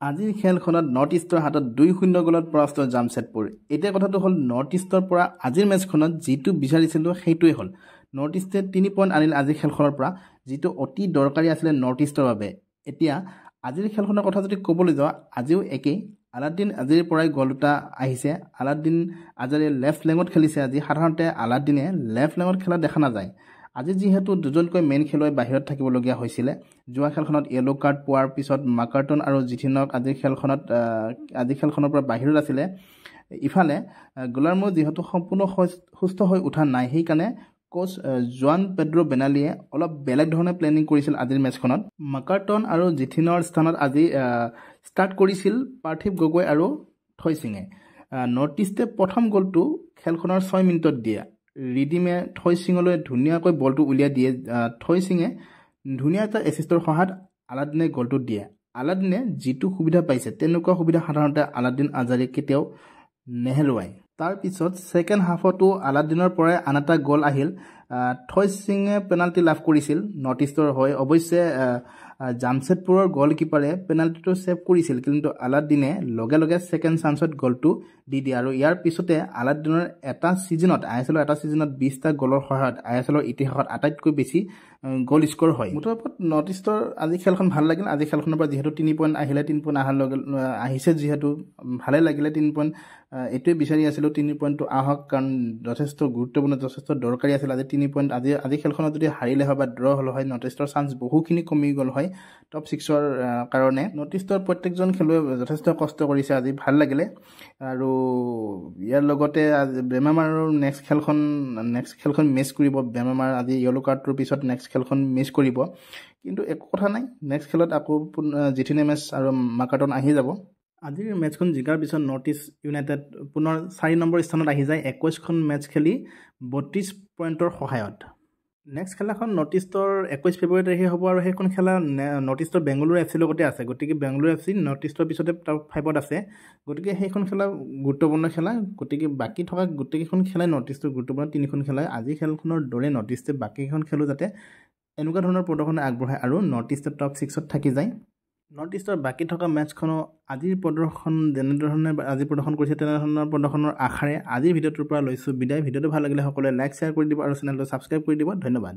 আজিৰ খেলখনত নৰ্থ ইষ্টৰ হাতত 2-0 গলত পৰাস্ত জামছেদপুৰ। এতিয়া কথাটো হ'ল নৰ্থ ইষ্টৰ পৰা আজিৰ মেচখনত যিটো বিচাৰিছিলোঁ সেইটোৱে হ'ল। নৰ্থ ইষ্টে 3 পইণ্ট আনিল আজিৰ খেলখনৰ পৰা, যিটো অতি দৰকাৰী আছিলে নৰ্থ ইষ্টৰ বাবে। এতিয়া আজিৰ খেলখনৰ কথা যদি ক'বলৈ যাওঁ, আজিও একেই। আলাউদ্দিন আজিৰ পৰাই গ'ল দুটা আহিছে। আলাউদ্দিন আজাৰে লেফ্ট লেঙত খেলিছে আজি। সাধাৰণতে আলাউদ্দিনে লেফ্ট লেঙত খেলা দেখা নাযায়। আজি যিহেতু দুজনকৈ মেইন খেলুৱৈ বাহিৰত থাকিবলগীয়া হৈছিলে, যোৱা খেলখনত য়েলো কাৰ্ড পোৱাৰ পিছত মাকাৰ্টন আৰু জিথিনক আজিৰ খেলখনৰ পৰা বাহিৰত আছিলে। ইফালে গুলাৰ্মো যিহেতু সম্পূৰ্ণ সুস্থ হৈ উঠা নাই, সেইকাৰণে কোচ জুৱান পেড্ৰো বেনালিয়ে অলপ বেলেগ ধৰণে প্লেনিং কৰিছিল আজিৰ মেচখনত। মাকাৰ্টন আৰু জিথিনৰ স্থানত আজি ষ্টাৰ্ট কৰিছিল পাৰ্থিৱ গগৈ আৰু থৈ সিঙে। নৰ্থ ইষ্টে প্ৰথম গ'লটো খেলখনৰ 6 মিনিটত দিয়ে। ৰিডিমে থৈ সিঙলৈ ধুনীয়াকৈ বলটো উলিয়াই দিয়ে। থৈ সিঙে ধুনীয়া এটা এছিষ্টৰ সহায়ত আলাউদ্দিনে গ'লটো দিয়ে। আলাউদ্দিনে যিটো সুবিধা পাইছে তেনেকুৱা সুবিধা সাধাৰণতে আলাউদ্দিন আজাৰে কেতিয়াও নেহেৰুৱায়। তাৰপিছত ছেকেণ্ড হাফতো আলাউদ্দিনৰ পৰাই আন এটা গ'ল আহিল। থৈ সিঙে পেনাল্টি লাভ কৰিছিল নৰ্থ ইষ্টৰ হৈ। অৱশ্যে জামছেদপুৰৰ গ'লকিপাৰে পেনাল্টিটো ছেভ কৰিছিল, কিন্তু আলাউদ্দিনে লগে লগে ছেকেণ্ড চান্সত গ'লটো দি দিয়ে। আৰু ইয়াৰ পিছতে আলাউদ্দিনৰ ISLৰ এটা ছিজনত 20টা গ'লৰ সহায়ত ISLৰ ইতিহাসত আটাইতকৈ বেছি গ'ল স্ক'ৰ হয়। মুঠৰ ওপৰত নৰ্থ ইষ্টৰ আজি খেলখন ভাল লাগিল। আজি খেলখনৰ পৰা যিহেতু 3 পইণ্ট আহিলে, 3 পইণ্ট আহিছে যিহেতু ভালে লাগিলে। 3 পইণ্ট এইটোৱে বিচাৰি আছিলোঁ, 3 পইণ্টটো আহক, কাৰণ যথেষ্ট গুৰুত্বপূৰ্ণ, যথেষ্ট দৰকাৰী আছিল। আজি 3 পইণ্ট আজি খেলখনত যদি হাৰিলে হয় বা ড্ৰ হ'ল হয়, নৰ্থ ইষ্টৰ চান্স বহুখিনি কমি গ'ল হয় টপ 6ৰ কাৰণে। নৰ্থ ইষ্টৰ প্ৰত্যেকজন খেলুৱৈ যথেষ্ট কষ্ট কৰিছে, আজি ভাল লাগিলে। আৰু ইয়াৰ লগতে বেমামাৰৰ নেক্সট খেলখন মেচ কৰিব। বেমামাৰ আজি য়েলো কাৰ্ডটোৰ পিছত নেক্সট খেলখন মেচ কৰিব, কিন্তু একো কথা নাই। নেক্সট খেলত আকৌ জিথিনে মেচ আৰু মাকাৰ্টন আহি যাব। আজিৰ মেচখন জিকাৰ পিছত নৰ্থ ইষ্ট ইউনাইটেড পুনৰ 4 নম্বৰ স্থানত আহি যায় 21খন মেচ খেলি 32 পইণ্টৰ সহায়ত। নেক্সট খেলাখন নৰ্থ ইষ্টৰ 21 ফেব্ৰুৱাৰী তাৰিখে হ'ব, আৰু সেইখন খেলা নৰ্থ ইষ্টৰ বেংগালুৰু FC লগতে আছে। গতিকে বেংগালুৰু FC নৰ্থ ইষ্টৰ পিছতে টপ 5ত আছে। গতিকে সেইখন খেলা গুৰুত্বপূৰ্ণ খেলা। গতিকে বাকী থকা গোটেইকেইখন খেলাই নৰ্থ ইষ্টৰ গুৰুত্বপূৰ্ণ 3খন খেলাই। আজি খেলখনৰ দৰে নৰ্থ ইষ্টে বাকীকেইখন খেলো যাতে এনেকুৱা ধৰণৰ প্ৰদৰ্শন আগবঢ়ায় আৰু নৰ্থ ইষ্টে টপ 6ত থাকি যায়। নৰ্থ ইষ্টৰ বাকী থকা মেচখনো আজিৰ প্ৰদৰ্শন যেনেধৰণে আজি প্ৰদৰ্শন কৰিছে তেনেধৰণৰ প্ৰদৰ্শনৰ আশাৰে আজিৰ ভিডিঅ'টোৰ পৰা লৈছোঁ বিদায়। ভিডিঅ'টো ভাল লাগিলে সকলোৱে লাইক শ্বেয়াৰ কৰি দিব আৰু চেনেলটো ছাবস্ক্ৰাইব কৰি দিব। ধন্যবাদ।